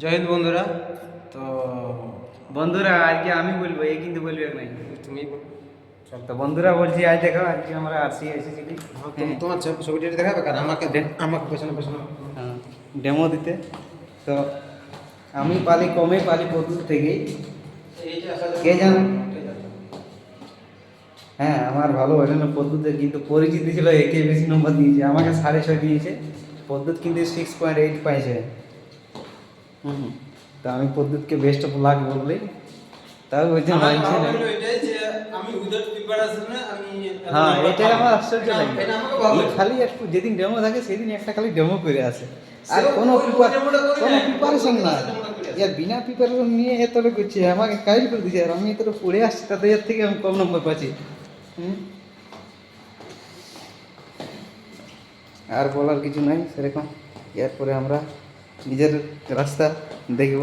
জয় হিন্দ বন্ধুরা। তো বন্ধুরা আজকে আমি বলবো, এই কিন্তু বলবে নাই। তুমি তো বন্ধুরা বলছি, আজ দেখো আজকে আমরা আসি এসেছি তোমার ছবিটা দেখাবে কারণ আমাকে আমাকে পেছনে পেছনে ডেমো দিতে। তো আমি পালি কমে পালি পদ্ধতি থেকেই, কে জানো। হ্যাঁ, আমার ভালো হয় না পদ্ধতি, কিন্তু পরিচিতি ছিল একে বেশি নম্বর দিয়েছে, আমাকে 6.5 দিয়েছে। পদ্ধতি কিন্তু 6.8 পাইছে। তো আমি পদ্ধতিকে বেস্ট অফ লাক বললেই তাও ওই জন্য মানছে না। হ্যাঁ, এটাই আমার আশ্চর্য লাগে। এই খালি একটু যেদিন ডেমো থাকে সেদিন একটা খালি ডেমো করে আসে, আর কোনো প্রিপারেশন না। ইয়ার বিনা প্রিপারেশন নিয়ে এতটা করছে, আমাকে কাইল করে দিচ্ছে, আর আমি এতটা পড়ে আসছি, তাদের এর থেকে আমি কম নম্বর পাচ্ছি। আর বলার কিছু নাই সেরকম। এরপরে আমরা নিজের রাস্তা দেখব।